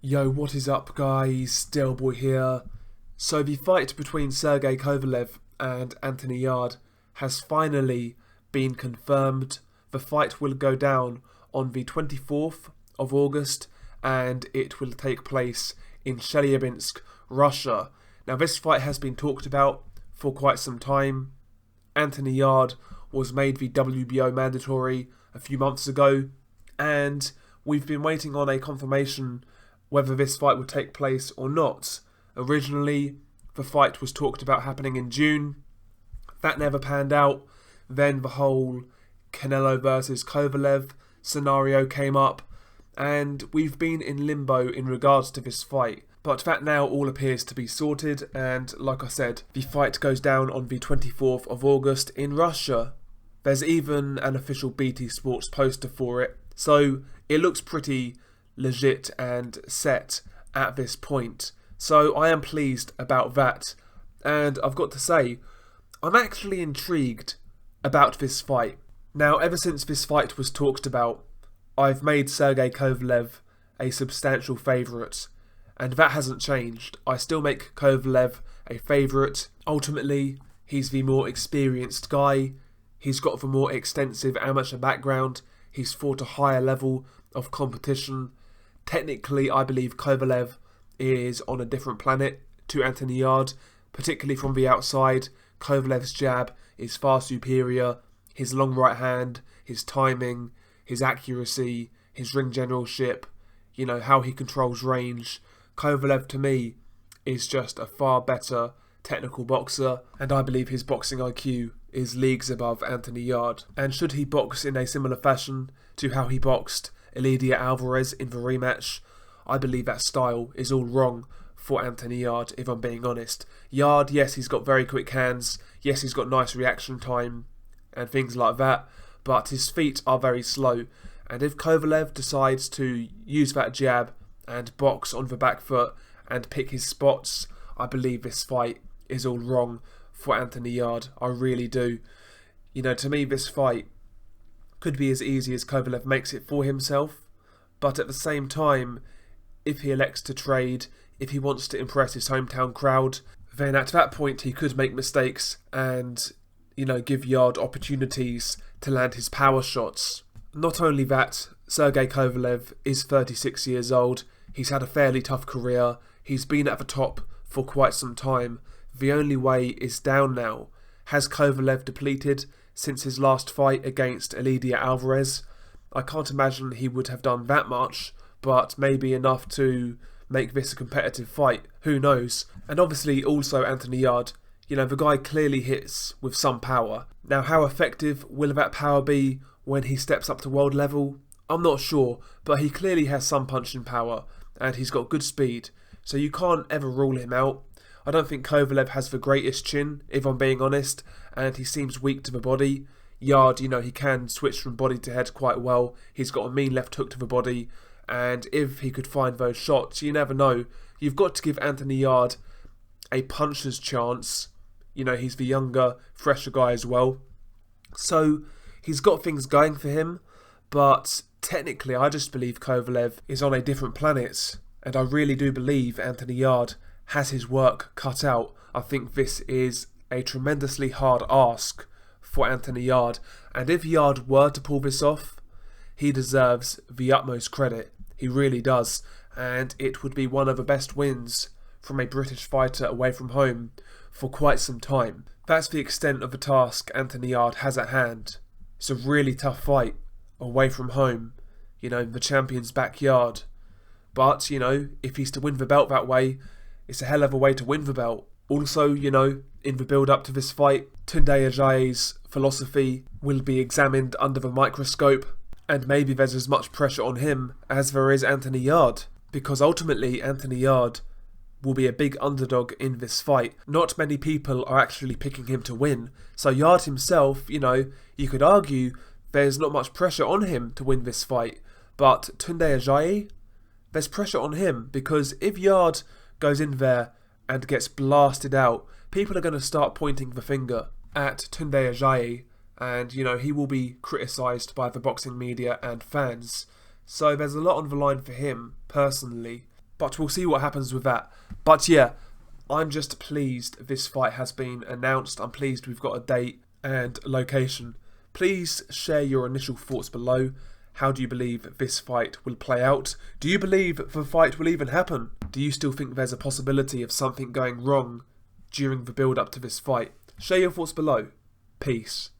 Yo, what is up guys, Delboy here. So the fight between Sergey Kovalev and Anthony Yarde has finally been confirmed. The fight will go down on the 24th of August and it will take place in Chelyabinsk, Russia. Now this fight has been talked about for quite some time. Anthony Yarde was made the WBO mandatory a few months ago and we've been waiting on a confirmation whether this fight would take place or not. Originally, the fight was talked about happening in June. That never panned out. Then the whole Canelo versus Kovalev scenario came up, and we've been in limbo in regards to this fight. But that now all appears to be sorted, and like I said, the fight goes down on the 24th of August in Russia. There's even an official BT Sports poster for it, so it looks pretty legit and set at this point. So I am pleased about that, and I've got to say, I'm actually intrigued about this fight. Now, ever since this fight was talked about, I've made Sergey Kovalev a substantial favourite, and that hasn't changed. I still make Kovalev a favourite. Ultimately, he's the more experienced guy, he's got the more extensive amateur background, he's fought a higher level of competition. Technically, I believe Kovalev is on a different planet to Anthony Yarde, particularly from the outside. Kovalev's jab is far superior. His long right hand, his timing, his accuracy, his ring generalship, how he controls range. Kovalev, to me, is just a far better technical boxer, and I believe his boxing IQ is leagues above Anthony Yarde. And should he box in a similar fashion to how he boxed Yarde Alvarez in the rematch, I believe that style is all wrong for Anthony Yarde, if I'm being honest. Yarde, yes, he's got very quick hands, yes, he's got nice reaction time and things like that, but his feet are very slow, and if Kovalev decides to use that jab and box on the back foot and pick his spots, I believe this fight is all wrong for Anthony Yarde. I really do. To me, this fight could be as easy as Kovalev makes it for himself, but at the same time, if he elects to trade, if he wants to impress his hometown crowd, then at that point he could make mistakes and, give Yarde opportunities to land his power shots. Not only that, Sergey Kovalev is 36 years old, he's had a fairly tough career, he's been at the top for quite some time, the only way is down now. Has Kovalev depleted since his last fight against Yarde Alvarez? I can't imagine he would have done that much, but maybe enough to make this a competitive fight. Who knows? And obviously also Anthony Yarde. The guy clearly hits with some power. Now, how effective will that power be when he steps up to world level? I'm not sure, but he clearly has some punching power, and he's got good speed, so you can't ever rule him out. I don't think Kovalev has the greatest chin, if I'm being honest, and he seems weak to the body. Yarde, he can switch from body to head quite well. He's got a mean left hook to the body, and if he could find those shots, you never know. You've got to give Anthony Yarde a puncher's chance. He's the younger, fresher guy as well. So he's got things going for him, but technically I just believe Kovalev is on a different planet, and I really do believe Anthony Yarde has his work cut out. I think this is a tremendously hard ask for Anthony Yarde, and if Yarde were to pull this off, he deserves the utmost credit. He really does, and it would be one of the best wins from a British fighter away from home for quite some time. That's the extent of the task Anthony Yarde has at hand. It's a really tough fight away from home, the champion's backyard. But, if he's to win the belt that way, it's a hell of a way to win the belt. Also, in the build-up to this fight, Tunde Ajayi's philosophy will be examined under the microscope, and maybe there's as much pressure on him as there is Anthony Yarde, because ultimately Anthony Yarde will be a big underdog in this fight. Not many people are actually picking him to win, so Yarde himself, you could argue there's not much pressure on him to win this fight, but Tunde Ajayi, there's pressure on him, because if Yarde goes in there and gets blasted out, people are going to start pointing the finger at Tunde Ajayi, and he will be criticised by the boxing media and fans. So there's a lot on the line for him personally. But we'll see what happens with that. But yeah, I'm just pleased this fight has been announced. I'm pleased we've got a date and location. Please share your initial thoughts below. How do you believe this fight will play out? Do you believe the fight will even happen? Do you still think there's a possibility of something going wrong during the build-up to this fight? Share your thoughts below. Peace.